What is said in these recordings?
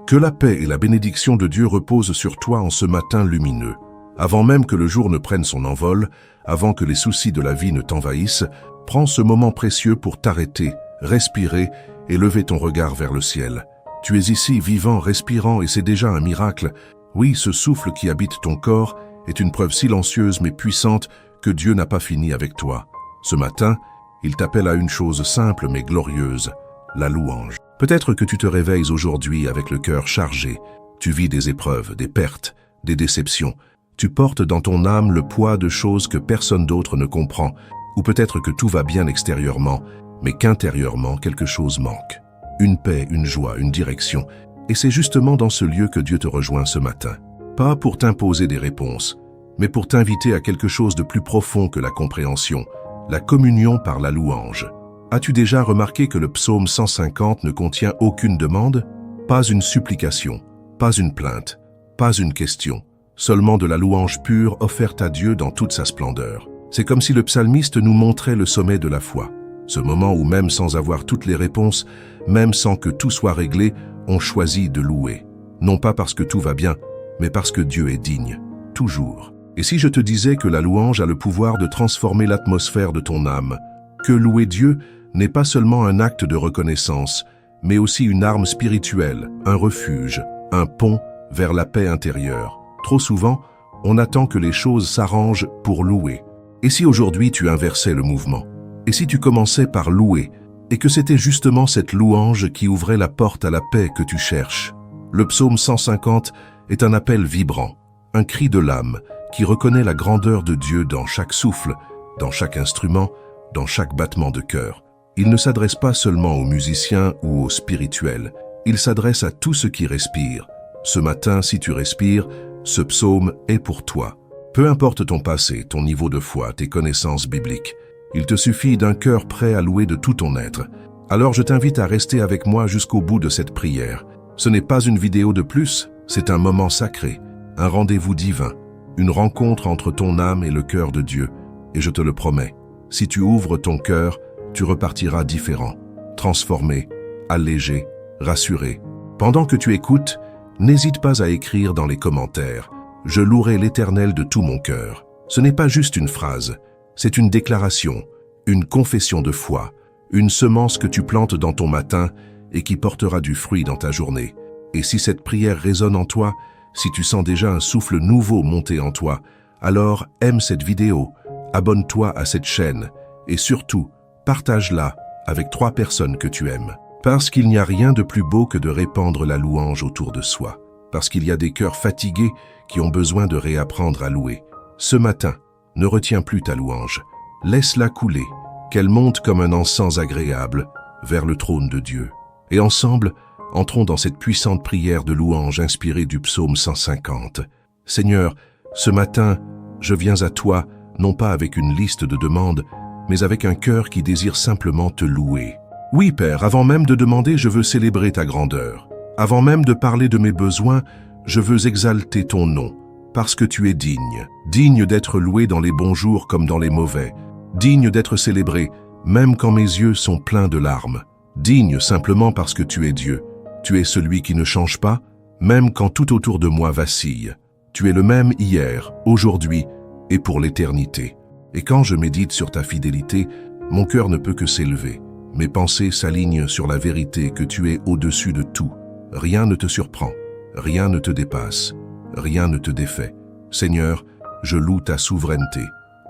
Que la paix et la bénédiction de Dieu reposent sur toi en ce matin lumineux. Avant même que le jour ne prenne son envol, avant que les soucis de la vie ne t'envahissent, prends ce moment précieux pour t'arrêter, respirer et lever ton regard vers le ciel. Tu es ici, vivant, respirant, et c'est déjà un miracle. Oui, ce souffle qui habite ton corps est une preuve silencieuse mais puissante que Dieu n'a pas fini avec toi. Ce matin, il t'appelle à une chose simple mais glorieuse, la louange. Peut-être que tu te réveilles aujourd'hui avec le cœur chargé. Tu vis des épreuves, des pertes, des déceptions. Tu portes dans ton âme le poids de choses que personne d'autre ne comprend. Ou peut-être que tout va bien extérieurement, mais qu'intérieurement quelque chose manque. Une paix, une joie, une direction. Et c'est justement dans ce lieu que Dieu te rejoint ce matin. Pas pour t'imposer des réponses, mais pour t'inviter à quelque chose de plus profond que la compréhension, la communion par la louange. As-tu déjà remarqué que le psaume 150 ne contient aucune demande? Pas une supplication, pas une plainte, pas une question, seulement de la louange pure offerte à Dieu dans toute sa splendeur. C'est comme si le psalmiste nous montrait le sommet de la foi. Ce moment où même sans avoir toutes les réponses, même sans que tout soit réglé, on choisit de louer. Non pas parce que tout va bien, mais parce que Dieu est digne, toujours. Et si je te disais que la louange a le pouvoir de transformer l'atmosphère de ton âme, que louer Dieu n'est pas seulement un acte de reconnaissance, mais aussi une arme spirituelle, un refuge, un pont vers la paix intérieure. Trop souvent, on attend que les choses s'arrangent pour louer. Et si aujourd'hui tu inversais le mouvement? Et si tu commençais par louer, et que c'était justement cette louange qui ouvrait la porte à la paix que tu cherches? Le psaume 150 est un appel vibrant, un cri de l'âme qui reconnaît la grandeur de Dieu dans chaque souffle, dans chaque instrument, dans chaque battement de cœur. Il ne s'adresse pas seulement aux musiciens ou aux spirituels, il s'adresse à tout ce qui respire. Ce matin, si tu respires, ce psaume est pour toi. Peu importe ton passé, ton niveau de foi, tes connaissances bibliques, il te suffit d'un cœur prêt à louer de tout ton être. Alors je t'invite à rester avec moi jusqu'au bout de cette prière. Ce n'est pas une vidéo de plus, c'est un moment sacré, un rendez-vous divin, une rencontre entre ton âme et le cœur de Dieu. Et je te le promets, si tu ouvres ton cœur, tu repartiras différent, transformé, allégé, rassuré. Pendant que tu écoutes, n'hésite pas à écrire dans les commentaires « Je louerai l'Éternel de tout mon cœur ». Ce n'est pas juste une phrase, c'est une déclaration, une confession de foi, une semence que tu plantes dans ton matin et qui portera du fruit dans ta journée. Et si cette prière résonne en toi, si tu sens déjà un souffle nouveau monter en toi, alors aime cette vidéo, abonne-toi à cette chaîne et surtout, partage-la avec 3 personnes que tu aimes. Parce qu'il n'y a rien de plus beau que de répandre la louange autour de soi. Parce qu'il y a des cœurs fatigués qui ont besoin de réapprendre à louer. Ce matin, ne retiens plus ta louange. Laisse-la couler, qu'elle monte comme un encens agréable vers le trône de Dieu. Et ensemble, entrons dans cette puissante prière de louange inspirée du psaume 150. Seigneur, ce matin, je viens à toi, non pas avec une liste de demandes, mais avec un cœur qui désire simplement te louer. Oui, Père, avant même de demander, je veux célébrer ta grandeur. Avant même de parler de mes besoins, je veux exalter ton nom, parce que tu es digne. Digne d'être loué dans les bons jours comme dans les mauvais. Digne d'être célébré, même quand mes yeux sont pleins de larmes. Digne simplement parce que tu es Dieu. Tu es celui qui ne change pas, même quand tout autour de moi vacille. Tu es le même hier, aujourd'hui et pour l'éternité. Et quand je médite sur ta fidélité, mon cœur ne peut que s'élever. Mes pensées s'alignent sur la vérité que tu es au-dessus de tout. Rien ne te surprend, rien ne te dépasse, rien ne te défait. Seigneur, je loue ta souveraineté.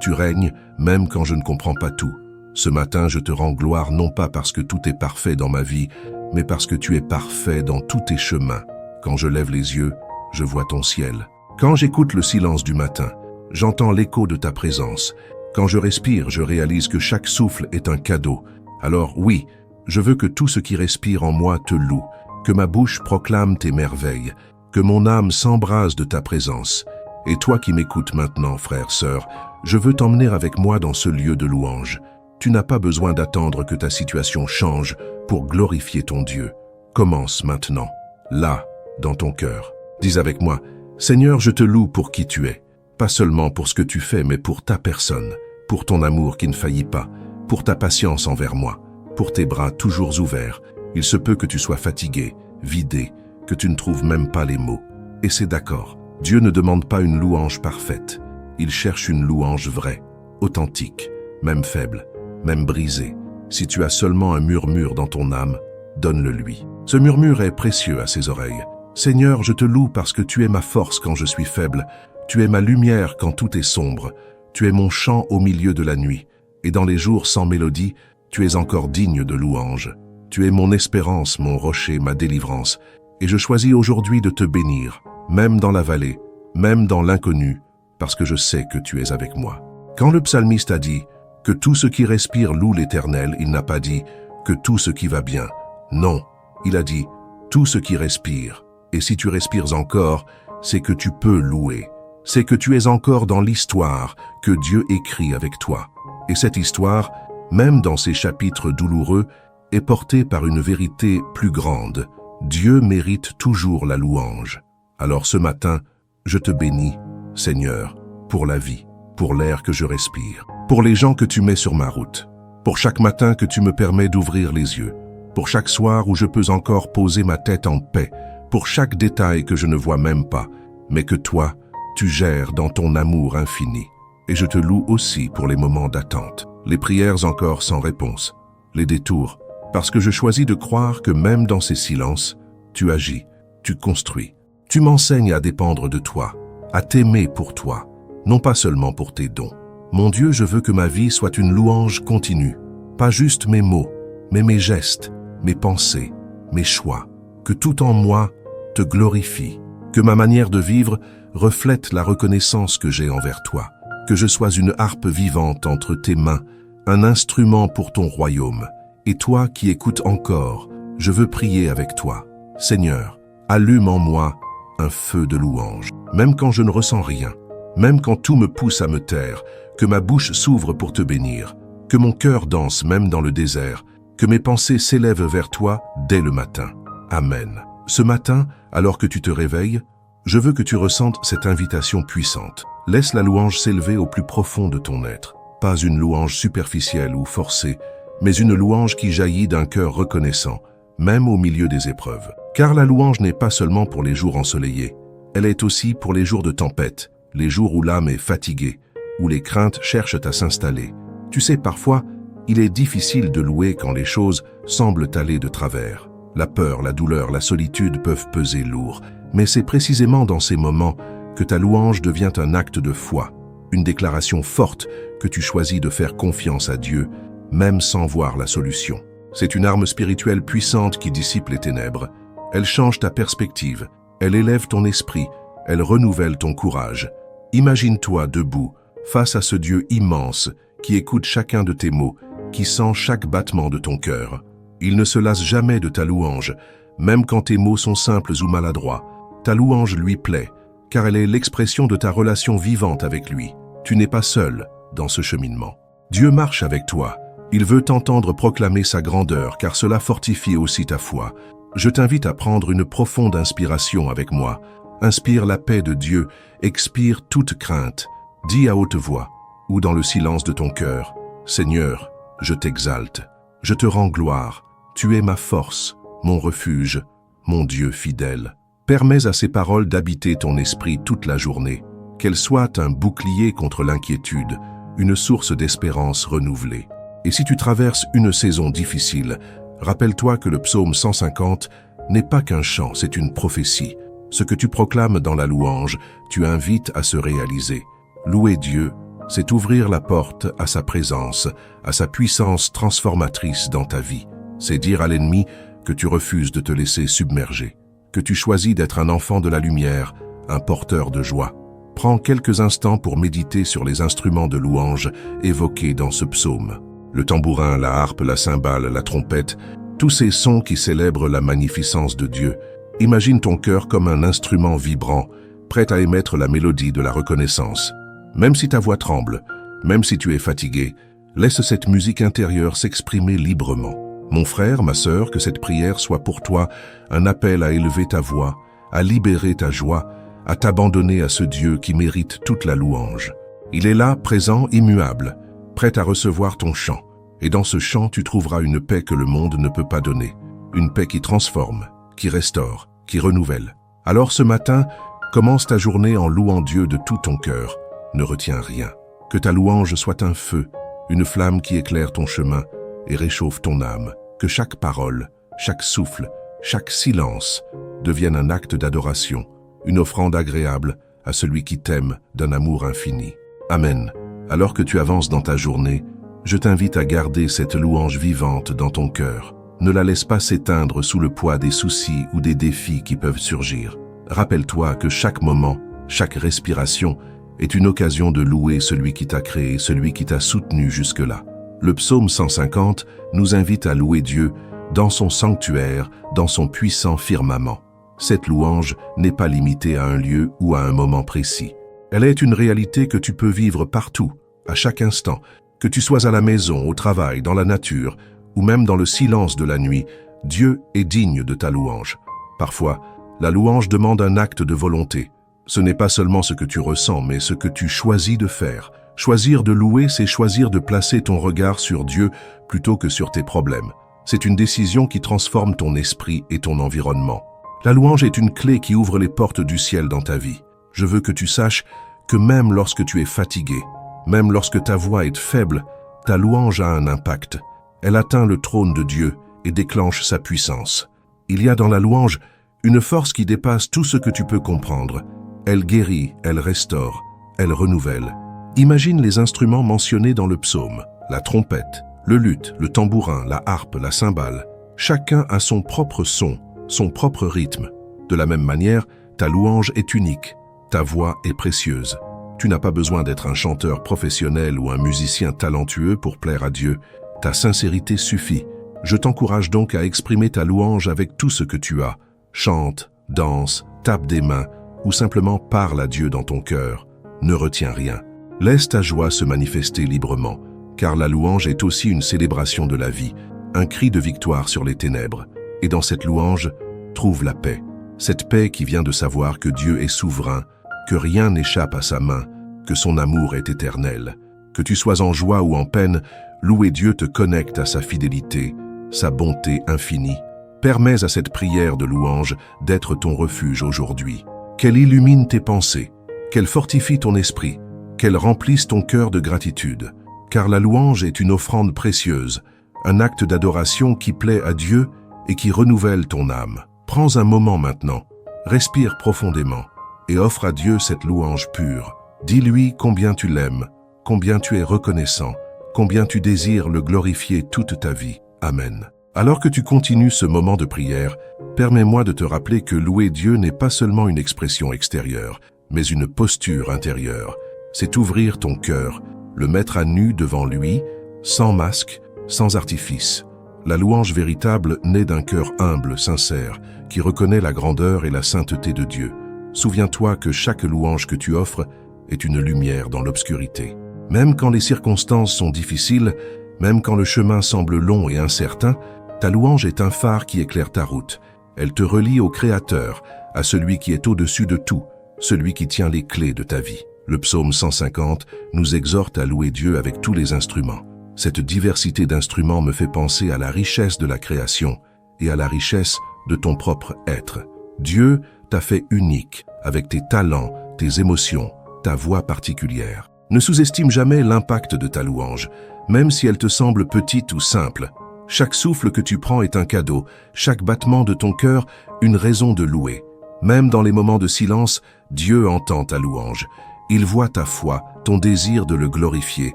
Tu règnes même quand je ne comprends pas tout. Ce matin, je te rends gloire non pas parce que tout est parfait dans ma vie, mais parce que tu es parfait dans tous tes chemins. Quand je lève les yeux, je vois ton ciel. Quand j'écoute le silence du matin, j'entends l'écho de ta présence. Quand je respire, je réalise que chaque souffle est un cadeau. Alors oui, je veux que tout ce qui respire en moi te loue, que ma bouche proclame tes merveilles, que mon âme s'embrase de ta présence. Et toi qui m'écoutes maintenant, frère, sœur, je veux t'emmener avec moi dans ce lieu de louange. Tu n'as pas besoin d'attendre que ta situation change pour glorifier ton Dieu. Commence maintenant, là, dans ton cœur. Dis avec moi, Seigneur, je te loue pour qui tu es. Pas seulement pour ce que tu fais, mais pour ta personne, pour ton amour qui ne faillit pas, pour ta patience envers moi, pour tes bras toujours ouverts. Il se peut que tu sois fatigué, vidé, que tu ne trouves même pas les mots. Et c'est d'accord. Dieu ne demande pas une louange parfaite. Il cherche une louange vraie, authentique, même faible, même brisée. Si tu as seulement un murmure dans ton âme, donne-le lui. Ce murmure est précieux à ses oreilles. Seigneur, je te loue parce que tu es ma force quand je suis faible. Tu es ma lumière quand tout est sombre. Tu es mon chant au milieu de la nuit. Et dans les jours sans mélodie, tu es encore digne de louange. Tu es mon espérance, mon rocher, ma délivrance. Et je choisis aujourd'hui de te bénir, même dans la vallée, même dans l'inconnu, parce que je sais que tu es avec moi. Quand le psalmiste a dit que tout ce qui respire loue l'Éternel, il n'a pas dit que tout ce qui va bien. Non, il a dit tout ce qui respire. Et si tu respires encore, c'est que tu peux louer. C'est que tu es encore dans l'histoire que Dieu écrit avec toi. Et cette histoire, même dans ces chapitres douloureux, est portée par une vérité plus grande. Dieu mérite toujours la louange. Alors ce matin, je te bénis, Seigneur, pour la vie, pour l'air que je respire, pour les gens que tu mets sur ma route, pour chaque matin que tu me permets d'ouvrir les yeux, pour chaque soir où je peux encore poser ma tête en paix, pour chaque détail que je ne vois même pas, mais que toi, tu gères dans ton amour infini. Et je te loue aussi pour les moments d'attente, les prières encore sans réponse, les détours, parce que je choisis de croire que même dans ces silences, tu agis, tu construis. Tu m'enseignes à dépendre de toi, à t'aimer pour toi, non pas seulement pour tes dons. Mon Dieu, je veux que ma vie soit une louange continue, pas juste mes mots, mais mes gestes, mes pensées, mes choix. Que tout en moi te glorifie, que ma manière de vivre reflète la reconnaissance que j'ai envers toi, que je sois une harpe vivante entre tes mains, un instrument pour ton royaume. Et toi qui écoutes encore, je veux prier avec toi. Seigneur, allume en moi un feu de louange, même quand je ne ressens rien, même quand tout me pousse à me taire, que ma bouche s'ouvre pour te bénir, que mon cœur danse même dans le désert, que mes pensées s'élèvent vers toi dès le matin. Amen. Ce matin, alors que tu te réveilles, je veux que tu ressentes cette invitation puissante. Laisse la louange s'élever au plus profond de ton être. Pas une louange superficielle ou forcée, mais une louange qui jaillit d'un cœur reconnaissant, même au milieu des épreuves. Car la louange n'est pas seulement pour les jours ensoleillés, elle est aussi pour les jours de tempête, les jours où l'âme est fatiguée, où les craintes cherchent à s'installer. Tu sais, parfois, il est difficile de louer quand les choses semblent aller de travers. La peur, la douleur, la solitude peuvent peser lourd, mais c'est précisément dans ces moments que ta louange devient un acte de foi, une déclaration forte que tu choisis de faire confiance à Dieu, même sans voir la solution. C'est une arme spirituelle puissante qui dissipe les ténèbres. Elle change ta perspective, elle élève ton esprit, elle renouvelle ton courage. Imagine-toi debout, face à ce Dieu immense qui écoute chacun de tes mots, qui sent chaque battement de ton cœur. Il ne se lasse jamais de ta louange, même quand tes mots sont simples ou maladroits. Ta louange lui plaît, car elle est l'expression de ta relation vivante avec lui. Tu n'es pas seul dans ce cheminement. Dieu marche avec toi. Il veut t'entendre proclamer sa grandeur, car cela fortifie aussi ta foi. Je t'invite à prendre une profonde inspiration avec moi. Inspire la paix de Dieu, expire toute crainte. Dis à haute voix, ou dans le silence de ton cœur, « Seigneur, je t'exalte, je te rends gloire. Tu es ma force, mon refuge, mon Dieu fidèle. » Permets à ces paroles d'habiter ton esprit toute la journée, qu'elles soient un bouclier contre l'inquiétude, une source d'espérance renouvelée. Et si tu traverses une saison difficile, rappelle-toi que le psaume 150 n'est pas qu'un chant, c'est une prophétie. Ce que tu proclames dans la louange, tu invites à se réaliser. Louer Dieu, c'est ouvrir la porte à sa présence, à sa puissance transformatrice dans ta vie. C'est dire à l'ennemi que tu refuses de te laisser submerger, que tu choisis d'être un enfant de la lumière, un porteur de joie. Prends quelques instants pour méditer sur les instruments de louange évoqués dans ce psaume. Le tambourin, la harpe, la cymbale, la trompette, tous ces sons qui célèbrent la magnificence de Dieu. Imagine ton cœur comme un instrument vibrant, prêt à émettre la mélodie de la reconnaissance. Même si ta voix tremble, même si tu es fatigué, laisse cette musique intérieure s'exprimer librement. Mon frère, ma sœur, que cette prière soit pour toi un appel à élever ta voix, à libérer ta joie, à t'abandonner à ce Dieu qui mérite toute la louange. Il est là, présent, immuable, prêt à recevoir ton chant. Et dans ce chant, tu trouveras une paix que le monde ne peut pas donner, une paix qui transforme, qui restaure, qui renouvelle. Alors ce matin, commence ta journée en louant Dieu de tout ton cœur. Ne retiens rien. Que ta louange soit un feu, une flamme qui éclaire ton chemin et réchauffe ton âme. Que chaque parole, chaque souffle, chaque silence devienne un acte d'adoration, une offrande agréable à celui qui t'aime d'un amour infini. Amen. Alors que tu avances dans ta journée, je t'invite à garder cette louange vivante dans ton cœur. Ne la laisse pas s'éteindre sous le poids des soucis ou des défis qui peuvent surgir. Rappelle-toi que chaque moment, chaque respiration est une occasion de louer celui qui t'a créé, celui qui t'a soutenu jusque-là. Le psaume 150 nous invite à louer Dieu dans son sanctuaire, dans son puissant firmament. Cette louange n'est pas limitée à un lieu ou à un moment précis. Elle est une réalité que tu peux vivre partout, à chaque instant, que tu sois à la maison, au travail, dans la nature, ou même dans le silence de la nuit. Dieu est digne de ta louange. Parfois, la louange demande un acte de volonté. Ce n'est pas seulement ce que tu ressens, mais ce que tu choisis de faire. Choisir de louer, c'est choisir de placer ton regard sur Dieu plutôt que sur tes problèmes. C'est une décision qui transforme ton esprit et ton environnement. La louange est une clé qui ouvre les portes du ciel dans ta vie. Je veux que tu saches que même lorsque tu es fatigué, même lorsque ta voix est faible, ta louange a un impact. Elle atteint le trône de Dieu et déclenche sa puissance. Il y a dans la louange une force qui dépasse tout ce que tu peux comprendre. Elle guérit, elle restaure, elle renouvelle. Imagine les instruments mentionnés dans le psaume. La trompette, le luth, le tambourin, la harpe, la cymbale. Chacun a son propre son, son propre rythme. De la même manière, ta louange est unique. Ta voix est précieuse. Tu n'as pas besoin d'être un chanteur professionnel ou un musicien talentueux pour plaire à Dieu. Ta sincérité suffit. Je t'encourage donc à exprimer ta louange avec tout ce que tu as. Chante, danse, tape des mains ou simplement parle à Dieu dans ton cœur. Ne retiens rien. Laisse ta joie se manifester librement, car la louange est aussi une célébration de la vie, un cri de victoire sur les ténèbres. Et dans cette louange, trouve la paix. Cette paix qui vient de savoir que Dieu est souverain, que rien n'échappe à sa main, que son amour est éternel. Que tu sois en joie ou en peine, louer Dieu te connecte à sa fidélité, sa bonté infinie. Permets à cette prière de louange d'être ton refuge aujourd'hui. Qu'elle illumine tes pensées, qu'elle fortifie ton esprit, qu'elle remplisse ton cœur de gratitude. Car la louange est une offrande précieuse, un acte d'adoration qui plaît à Dieu et qui renouvelle ton âme. Prends un moment maintenant, respire profondément et offre à Dieu cette louange pure. Dis-lui combien tu l'aimes, combien tu es reconnaissant, combien tu désires le glorifier toute ta vie. Amen. Alors que tu continues ce moment de prière, permets-moi de te rappeler que louer Dieu n'est pas seulement une expression extérieure, mais une posture intérieure. C'est ouvrir ton cœur, le mettre à nu devant lui, sans masque, sans artifice. La louange véritable naît d'un cœur humble, sincère, qui reconnaît la grandeur et la sainteté de Dieu. Souviens-toi que chaque louange que tu offres est une lumière dans l'obscurité. Même quand les circonstances sont difficiles, même quand le chemin semble long et incertain, ta louange est un phare qui éclaire ta route. Elle te relie au Créateur, à celui qui est au-dessus de tout, celui qui tient les clés de ta vie. Le psaume 150 nous exhorte à louer Dieu avec tous les instruments. Cette diversité d'instruments me fait penser à la richesse de la création et à la richesse de ton propre être. Dieu t'a fait unique, avec tes talents, tes émotions, ta voix particulière. Ne sous-estime jamais l'impact de ta louange, même si elle te semble petite ou simple. Chaque souffle que tu prends est un cadeau, chaque battement de ton cœur une raison de louer. Même dans les moments de silence, Dieu entend ta louange. Il voit ta foi, ton désir de le glorifier,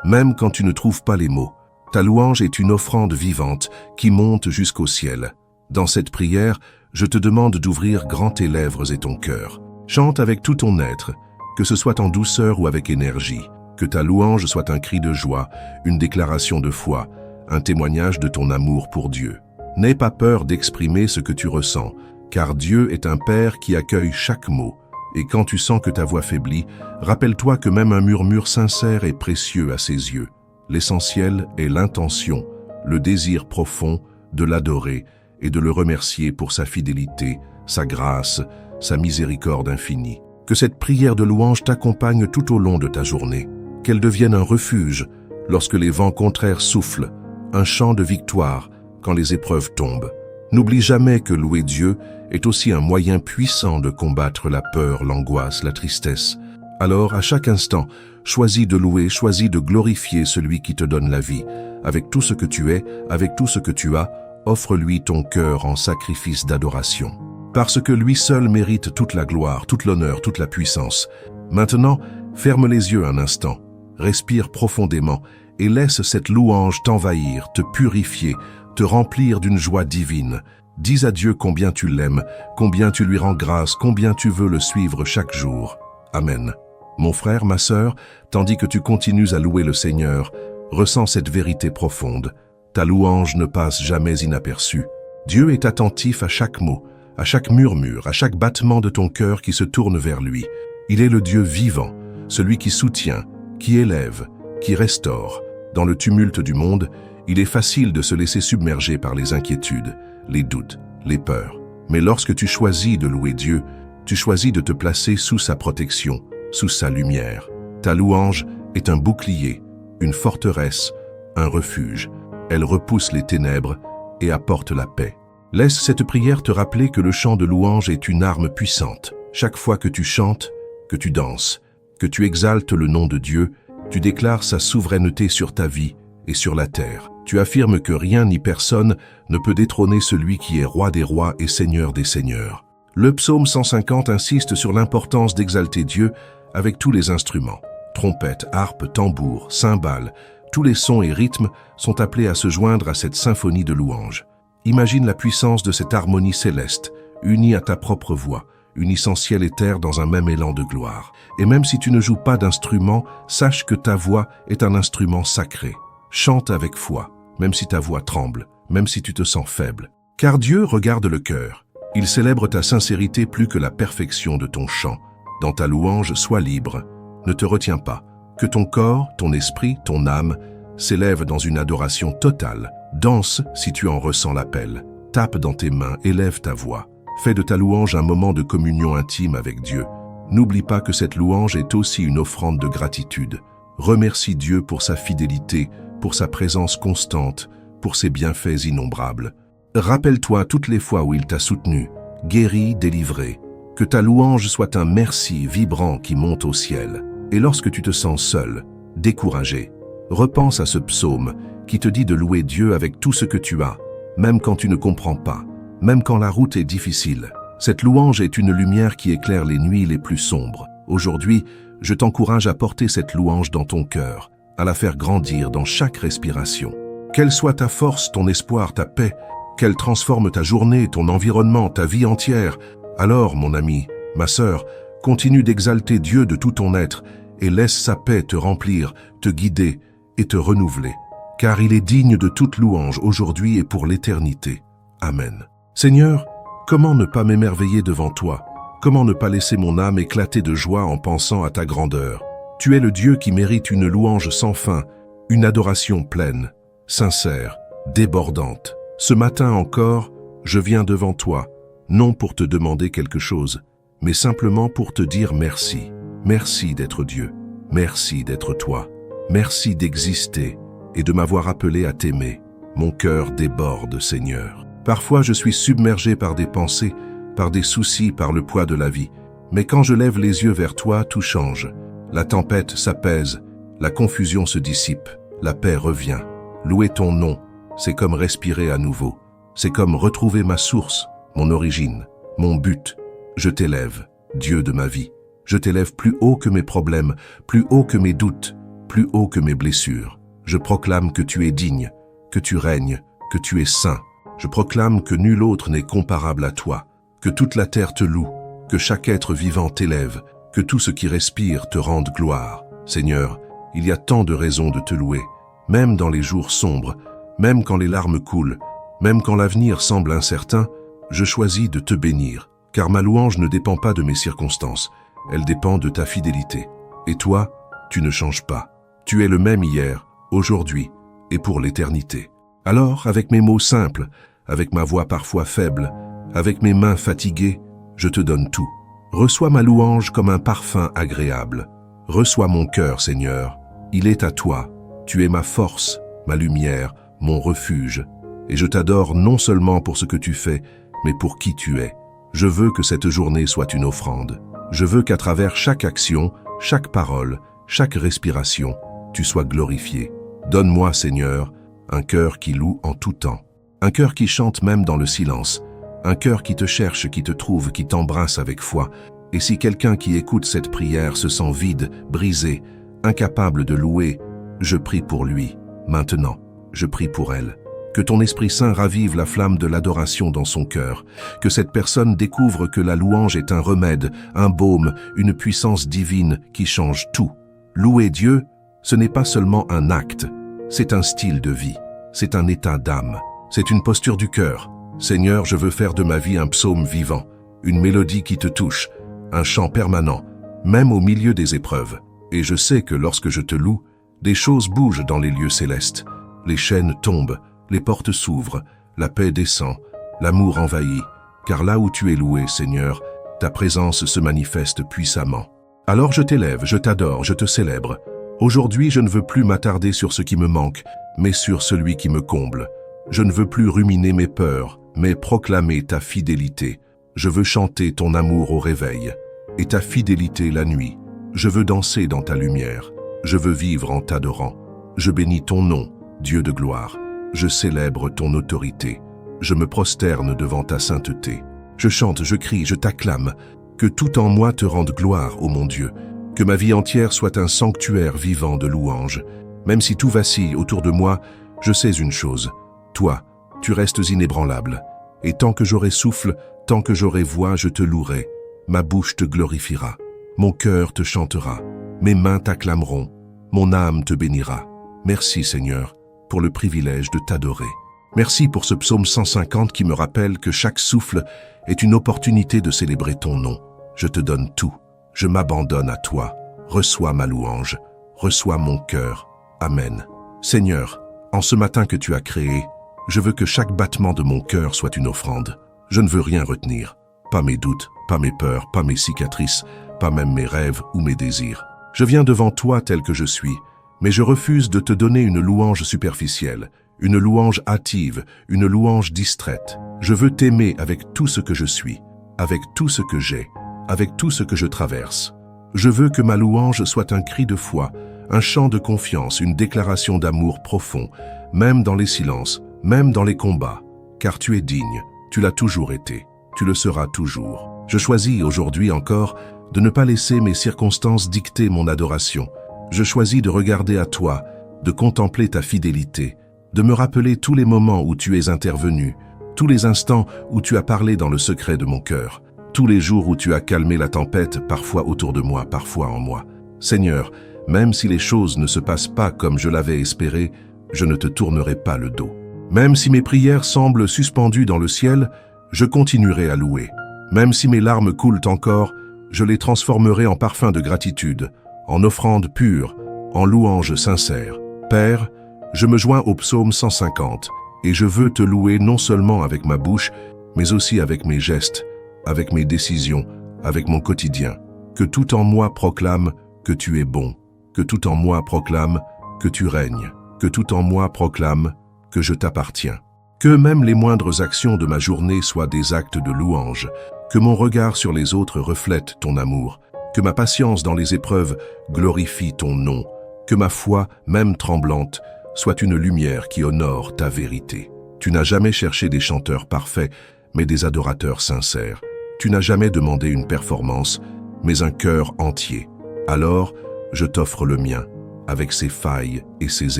même quand tu ne trouves pas les mots. Ta louange est une offrande vivante qui monte jusqu'au ciel. Dans cette prière, je te demande d'ouvrir grand tes lèvres et ton cœur. Chante avec tout ton être, que ce soit en douceur ou avec énergie. Que ta louange soit un cri de joie, une déclaration de foi, un témoignage de ton amour pour Dieu. N'aie pas peur d'exprimer ce que tu ressens, car Dieu est un Père qui accueille chaque mot. Et quand tu sens que ta voix faiblit, rappelle-toi que même un murmure sincère est précieux à ses yeux. L'essentiel est l'intention, le désir profond de l'adorer et de le remercier pour sa fidélité, sa grâce, sa miséricorde infinie. Que cette prière de louange t'accompagne tout au long de ta journée, qu'elle devienne un refuge lorsque les vents contraires soufflent, un chant de victoire quand les épreuves tombent. N'oublie jamais que louer Dieu est aussi un moyen puissant de combattre la peur, l'angoisse, la tristesse. Alors, à chaque instant, choisis de louer, choisis de glorifier celui qui te donne la vie. Avec tout ce que tu es, avec tout ce que tu as, offre-lui ton cœur en sacrifice d'adoration. Parce que lui seul mérite toute la gloire, toute l'honneur, toute la puissance. Maintenant, ferme les yeux un instant, respire profondément et laisse cette louange t'envahir, te purifier, te remplir d'une joie divine. Dis à Dieu combien tu l'aimes, combien tu lui rends grâce, combien tu veux le suivre chaque jour. Amen. Mon frère, ma sœur, tandis que tu continues à louer le Seigneur, ressens cette vérité profonde. Ta louange ne passe jamais inaperçue. Dieu est attentif à chaque mot, à chaque murmure, à chaque battement de ton cœur qui se tourne vers lui. Il est le Dieu vivant, celui qui soutient, qui élève, qui restaure. Dans le tumulte du monde, il est facile de se laisser submerger par les inquiétudes, les doutes, les peurs. Mais lorsque tu choisis de louer Dieu, tu choisis de te placer sous sa protection, sous sa lumière. Ta louange est un bouclier, une forteresse, un refuge. Elle repousse les ténèbres et apporte la paix. Laisse cette prière te rappeler que le chant de louange est une arme puissante. Chaque fois que tu chantes, que tu danses, que tu exaltes le nom de Dieu, tu déclares sa souveraineté sur ta vie et sur la terre. Tu affirmes que rien ni personne ne peut détrôner celui qui est roi des rois et seigneur des seigneurs. Le psaume 150 insiste sur l'importance d'exalter Dieu avec tous les instruments. Trompettes, harpes, tambours, cymbales, tous les sons et rythmes sont appelés à se joindre à cette symphonie de louange. Imagine la puissance de cette harmonie céleste, unie à ta propre voix, unissant ciel et terre dans un même élan de gloire. Et même si tu ne joues pas d'instrument, sache que ta voix est un instrument sacré. Chante avec foi, même si ta voix tremble, même si tu te sens faible. Car Dieu regarde le cœur. Il célèbre ta sincérité plus que la perfection de ton chant. Dans ta louange, sois libre. Ne te retiens pas. Que ton corps, ton esprit, ton âme s'élèvent dans une adoration totale. Danse si tu en ressens l'appel. Tape dans tes mains, élève ta voix. Fais de ta louange un moment de communion intime avec Dieu. N'oublie pas que cette louange est aussi une offrande de gratitude. Remercie Dieu pour sa fidélité, pour sa présence constante, pour ses bienfaits innombrables. Rappelle-toi toutes les fois où il t'a soutenu, guéri, délivré. Que ta louange soit un merci vibrant qui monte au ciel. Et lorsque tu te sens seul, découragé, repense à ce psaume qui te dit de louer Dieu avec tout ce que tu as, même quand tu ne comprends pas, même quand la route est difficile. Cette louange est une lumière qui éclaire les nuits les plus sombres. Aujourd'hui, je t'encourage à porter cette louange dans ton cœur, à la faire grandir dans chaque respiration. Qu'elle soit ta force, ton espoir, ta paix, qu'elle transforme ta journée, ton environnement, ta vie entière. Alors, mon ami, ma sœur, continue d'exalter Dieu de tout ton être et laisse sa paix te remplir, te guider et te renouveler. Car il est digne de toute louange aujourd'hui et pour l'éternité. Amen. Seigneur, comment ne pas m'émerveiller devant toi? Comment ne pas laisser mon âme éclater de joie en pensant à ta grandeur? Tu es le Dieu qui mérite une louange sans fin, une adoration pleine, sincère, débordante. Ce matin encore, je viens devant toi, non pour te demander quelque chose, mais simplement pour te dire merci. Merci d'être Dieu, merci d'être toi, merci d'exister et de m'avoir appelé à t'aimer. Mon cœur déborde, Seigneur. Parfois, je suis submergé par des pensées, par des soucis, par le poids de la vie. Mais quand je lève les yeux vers toi, tout change. La tempête s'apaise, la confusion se dissipe, la paix revient. Louer ton nom, c'est comme respirer à nouveau. C'est comme retrouver ma source, mon origine, mon but. Je t'élève, Dieu de ma vie. Je t'élève plus haut que mes problèmes, plus haut que mes doutes, plus haut que mes blessures. Je proclame que tu es digne, que tu règnes, que tu es saint. Je proclame que nul autre n'est comparable à toi, que toute la terre te loue, que chaque être vivant t'élève, que tout ce qui respire te rende gloire. Seigneur, il y a tant de raisons de te louer, même dans les jours sombres, même quand les larmes coulent, même quand l'avenir semble incertain, je choisis de te bénir, car ma louange ne dépend pas de mes circonstances, elle dépend de ta fidélité. Et toi, tu ne changes pas. Tu es le même hier, aujourd'hui et pour l'éternité. Alors, avec mes mots simples, avec ma voix parfois faible, avec mes mains fatiguées, je te donne tout. Reçois ma louange comme un parfum agréable. Reçois mon cœur, Seigneur. Il est à toi. Tu es ma force, ma lumière, mon refuge. et je t'adore non seulement pour ce que tu fais, mais pour qui tu es. Je veux que cette journée soit une offrande. Je veux qu'à travers chaque action, chaque parole, chaque respiration, tu sois glorifié. Donne-moi, Seigneur, un cœur qui loue en tout temps, un cœur qui chante même dans le silence, un cœur qui te cherche, qui te trouve, qui t'embrasse avec foi. Et si quelqu'un qui écoute cette prière se sent vide, brisé, incapable de louer, je prie pour lui. Maintenant, je prie pour elle. Que ton Esprit Saint ravive la flamme de l'adoration dans son cœur, que cette personne découvre que la louange est un remède, un baume, une puissance divine qui change tout. Louer Dieu, ce n'est pas seulement un acte, c'est un style de vie, c'est un état d'âme, c'est une posture du cœur. Seigneur, je veux faire de ma vie un psaume vivant, une mélodie qui te touche, un chant permanent, même au milieu des épreuves. Et je sais que lorsque je te loue, des choses bougent dans les lieux célestes. Les chaînes tombent, les portes s'ouvrent, la paix descend, l'amour envahit, car là où tu es loué, Seigneur, ta présence se manifeste puissamment. Alors je t'élève, je t'adore, je te célèbre. Aujourd'hui, je ne veux plus m'attarder sur ce qui me manque, mais sur celui qui me comble. Je ne veux plus ruminer mes peurs, mais proclamer ta fidélité. Je veux chanter ton amour au réveil, et ta fidélité la nuit. Je veux danser dans ta lumière, je veux vivre en t'adorant. Je bénis ton nom, Dieu de gloire. Je célèbre ton autorité. Je me prosterne devant ta sainteté. Je chante, je crie, je t'acclame. Que tout en moi te rende gloire, ô mon Dieu. Que ma vie entière soit un sanctuaire vivant de louanges. Même si tout vacille autour de moi, je sais une chose. Toi, tu restes inébranlable. Et tant que j'aurai souffle, tant que j'aurai voix, je te louerai. Ma bouche te glorifiera. Mon cœur te chantera. Mes mains t'acclameront. Mon âme te bénira. Merci, Seigneur, pour le privilège de t'adorer. Merci pour ce psaume 150 qui me rappelle que chaque souffle est une opportunité de célébrer ton nom. Je te donne tout. Je m'abandonne à toi. Reçois ma louange. Reçois mon cœur. Amen. Seigneur, en ce matin que tu as créé, je veux que chaque battement de mon cœur soit une offrande. Je ne veux rien retenir. Pas mes doutes, pas mes peurs, pas mes cicatrices, pas même mes rêves ou mes désirs. Je viens devant toi tel que je suis, mais je refuse de te donner une louange superficielle, une louange hâtive, une louange distraite. Je veux t'aimer avec tout ce que je suis, avec tout ce que j'ai, avec tout ce que je traverse. Je veux que ma louange soit un cri de foi, un chant de confiance, une déclaration d'amour profond, même dans les silences, même dans les combats, car tu es digne, tu l'as toujours été, tu le seras toujours. Je choisis aujourd'hui encore de ne pas laisser mes circonstances dicter mon adoration. Je choisis de regarder à toi, de contempler ta fidélité, de me rappeler tous les moments où tu es intervenu, tous les instants où tu as parlé dans le secret de mon cœur, tous les jours où tu as calmé la tempête, parfois autour de moi, parfois en moi. Seigneur, même si les choses ne se passent pas comme je l'avais espéré, je ne te tournerai pas le dos. Même si mes prières semblent suspendues dans le ciel, je continuerai à louer. Même si mes larmes coulent encore, je les transformerai en parfum de gratitude, en offrande pure, en louange sincère. Père, je me joins au psaume 150 et je veux te louer non seulement avec ma bouche, mais aussi avec mes gestes, avec mes décisions, avec mon quotidien. Que tout en moi proclame que tu es bon, que tout en moi proclame que tu règnes, que tout en moi proclame que je t'appartiens. Que même les moindres actions de ma journée soient des actes de louange, que mon regard sur les autres reflète ton amour, que ma patience dans les épreuves glorifie ton nom, que ma foi, même tremblante, soit une lumière qui honore ta vérité. Tu n'as jamais cherché des chanteurs parfaits, mais des adorateurs sincères. Tu n'as jamais demandé une performance, mais un cœur entier. Alors, je t'offre le mien, avec ses failles et ses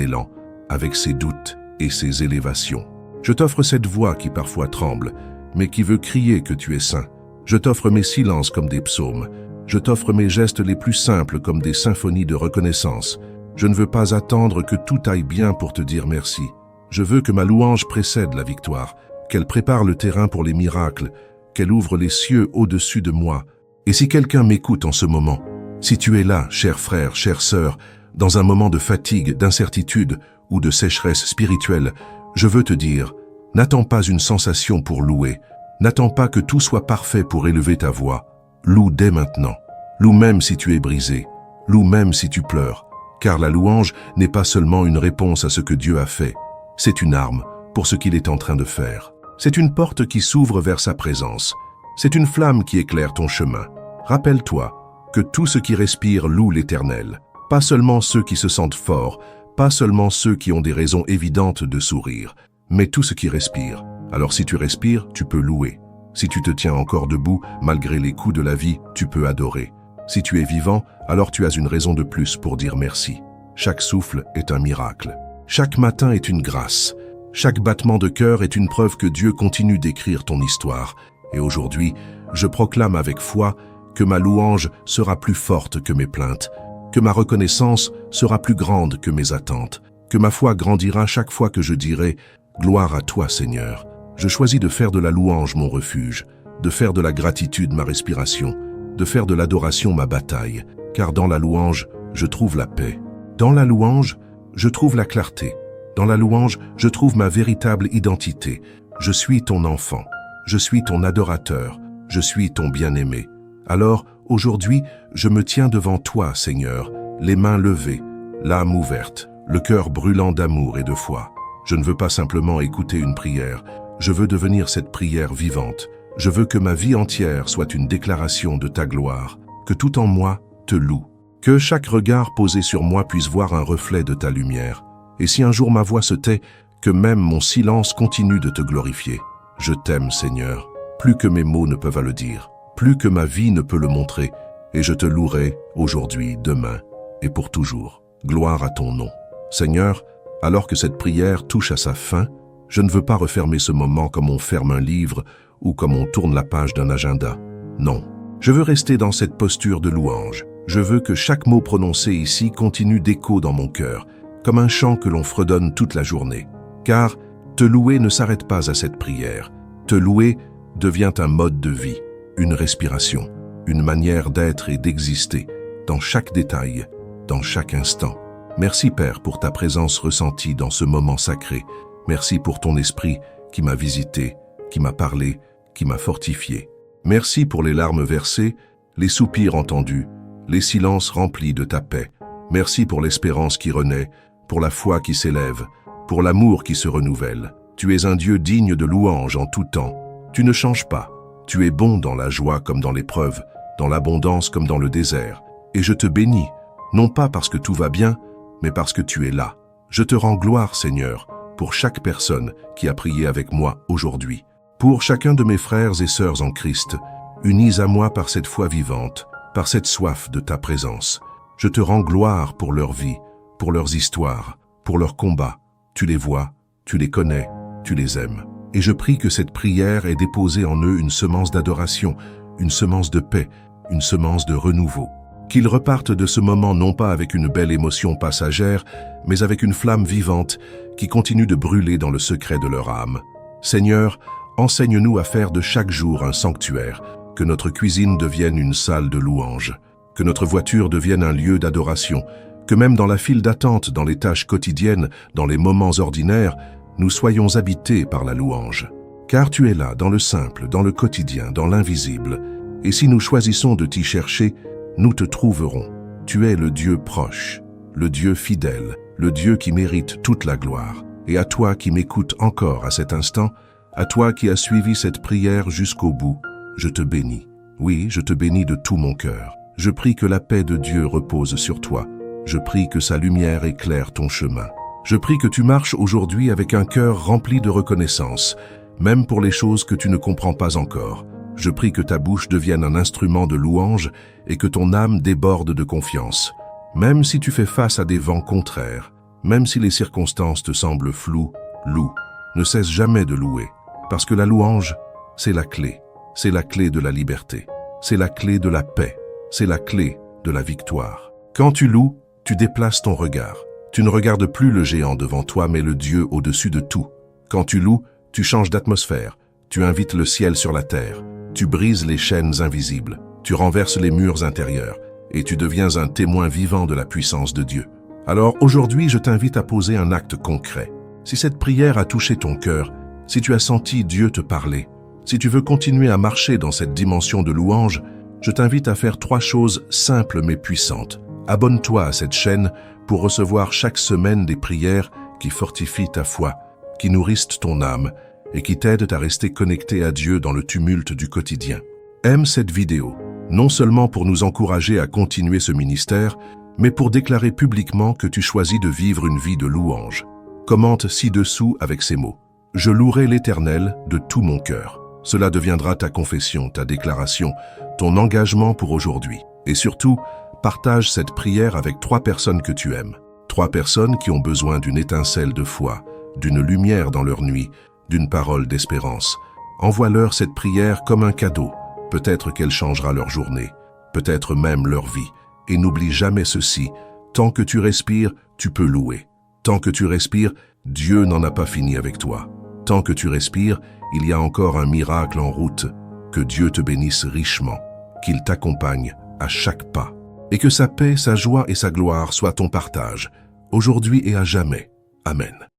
élans, avec ses doutes et ses élévations. Je t'offre cette voix qui parfois tremble, mais qui veut crier que tu es saint. Je t'offre mes silences comme des psaumes. Je t'offre mes gestes les plus simples comme des symphonies de reconnaissance. Je ne veux pas attendre que tout aille bien pour te dire merci. Je veux que ma louange précède la victoire, qu'elle prépare le terrain pour les miracles, qu'elle ouvre les cieux au-dessus de moi. Et si quelqu'un m'écoute en ce moment, si tu es là, cher frère, chère sœur, dans un moment de fatigue, d'incertitude ou de sécheresse spirituelle, je veux te dire, n'attends pas une sensation pour louer, n'attends pas que tout soit parfait pour élever ta voix. Loue dès maintenant. Loue même si tu es brisé. Loue même si tu pleures. Car la louange n'est pas seulement une réponse à ce que Dieu a fait. C'est une arme pour ce qu'il est en train de faire. C'est une porte qui s'ouvre vers sa présence. C'est une flamme qui éclaire ton chemin. Rappelle-toi que tout ce qui respire loue l'Éternel. Pas seulement ceux qui se sentent forts, pas seulement ceux qui ont des raisons évidentes de sourire, mais tout ce qui respire. Alors si tu respires, tu peux louer. Si tu te tiens encore debout, malgré les coups de la vie, tu peux adorer. Si tu es vivant, alors tu as une raison de plus pour dire merci. Chaque souffle est un miracle. Chaque matin est une grâce. Chaque battement de cœur est une preuve que Dieu continue d'écrire ton histoire. Et aujourd'hui, je proclame avec foi que ma louange sera plus forte que mes plaintes, que ma reconnaissance sera plus grande que mes attentes, que ma foi grandira chaque fois que je dirai « Gloire à toi, Seigneur ». Je choisis de faire de la louange mon refuge, de faire de la gratitude ma respiration, de faire de l'adoration ma bataille, car dans la louange, je trouve la paix. Dans la louange, je trouve la clarté. Dans la louange, je trouve ma véritable identité. Je suis ton enfant, je suis ton adorateur, je suis ton bien-aimé. Alors, aujourd'hui, je me tiens devant toi, Seigneur, les mains levées, l'âme ouverte, le cœur brûlant d'amour et de foi. Je ne veux pas simplement écouter une prière, je veux devenir cette prière vivante. Je veux que ma vie entière soit une déclaration de ta gloire, que tout en moi te loue, que chaque regard posé sur moi puisse voir un reflet de ta lumière. Et si un jour ma voix se tait, que même mon silence continue de te glorifier. Je t'aime, Seigneur, plus que mes mots ne peuvent le dire, plus que ma vie ne peut le montrer, et je te louerai aujourd'hui, demain et pour toujours. Gloire à ton nom. Seigneur, alors que cette prière touche à sa fin, je ne veux pas refermer ce moment comme on ferme un livre ou comme on tourne la page d'un agenda. Non, je veux rester dans cette posture de louange. Je veux que chaque mot prononcé ici continue d'écho dans mon cœur, comme un chant que l'on fredonne toute la journée. Car te louer ne s'arrête pas à cette prière. Te louer devient un mode de vie, une respiration, une manière d'être et d'exister, dans chaque détail, dans chaque instant. Merci Père pour ta présence ressentie dans ce moment sacré. Merci pour ton esprit qui m'a visité, qui m'a parlé, qui m'a fortifié. Merci pour les larmes versées, les soupirs entendus, les silences remplis de ta paix. Merci pour l'espérance qui renaît, pour la foi qui s'élève, pour l'amour qui se renouvelle. Tu es un Dieu digne de louange en tout temps. Tu ne changes pas. Tu es bon dans la joie comme dans l'épreuve, dans l'abondance comme dans le désert. Et je te bénis, non pas parce que tout va bien, mais parce que tu es là. Je te rends gloire, Seigneur, pour chaque personne qui a prié avec moi aujourd'hui. Pour chacun de mes frères et sœurs en Christ, unis à moi par cette foi vivante, par cette soif de ta présence. Je te rends gloire pour leur vie, pour leurs histoires, pour leurs combats. Tu les vois, tu les connais, tu les aimes. Et je prie que cette prière ait déposé en eux une semence d'adoration, une semence de paix, une semence de renouveau. Qu'ils repartent de ce moment non pas avec une belle émotion passagère, mais avec une flamme vivante qui continue de brûler dans le secret de leur âme. Seigneur, enseigne-nous à faire de chaque jour un sanctuaire, que notre cuisine devienne une salle de louange, que notre voiture devienne un lieu d'adoration, que même dans la file d'attente, dans les tâches quotidiennes, dans les moments ordinaires, nous soyons habités par la louange. Car tu es là, dans le simple, dans le quotidien, dans l'invisible. Et si nous choisissons de t'y chercher, nous te trouverons. Tu es le Dieu proche, le Dieu fidèle, le Dieu qui mérite toute la gloire. Et à toi qui m'écoutes encore à cet instant, à toi qui as suivi cette prière jusqu'au bout, je te bénis. Oui, je te bénis de tout mon cœur. Je prie que la paix de Dieu repose sur toi. Je prie que sa lumière éclaire ton chemin. Je prie que tu marches aujourd'hui avec un cœur rempli de reconnaissance, même pour les choses que tu ne comprends pas encore. Je prie que ta bouche devienne un instrument de louange et que ton âme déborde de confiance. Même si tu fais face à des vents contraires, même si les circonstances te semblent floues, loue. Ne cesse jamais de louer, parce que la louange, c'est la clé. C'est la clé de la liberté. C'est la clé de la paix. C'est la clé de la victoire. Quand tu loues, tu déplaces ton regard. Tu ne regardes plus le géant devant toi, mais le Dieu au-dessus de tout. Quand tu loues, tu changes d'atmosphère. Tu invites le ciel sur la terre. Tu brises les chaînes invisibles. Tu renverses les murs intérieurs. Et tu deviens un témoin vivant de la puissance de Dieu. Alors aujourd'hui, je t'invite à poser un acte concret. Si cette prière a touché ton cœur, si tu as senti Dieu te parler, si tu veux continuer à marcher dans cette dimension de louange, je t'invite à faire 3 choses simples mais puissantes. Abonne-toi à cette chaîne pour recevoir chaque semaine des prières qui fortifient ta foi, qui nourrissent ton âme et qui t'aident à rester connecté à Dieu dans le tumulte du quotidien. Aime cette vidéo, non seulement pour nous encourager à continuer ce ministère, mais pour déclarer publiquement que tu choisis de vivre une vie de louange. Commente ci-dessous avec ces mots. Je louerai l'Éternel de tout mon cœur. Cela deviendra ta confession, ta déclaration, ton engagement pour aujourd'hui. Et surtout, partage cette prière avec 3 personnes que tu aimes. 3 personnes qui ont besoin d'une étincelle de foi, d'une lumière dans leur nuit, d'une parole d'espérance. Envoie-leur cette prière comme un cadeau. Peut-être qu'elle changera leur journée, peut-être même leur vie. Et n'oublie jamais ceci, tant que tu respires, tu peux louer. Tant que tu respires, Dieu n'en a pas fini avec toi. Tant que tu respires, il y a encore un miracle en route. Que Dieu te bénisse richement, qu'il t'accompagne à chaque pas. Et que sa paix, sa joie et sa gloire soient ton partage, aujourd'hui et à jamais. Amen.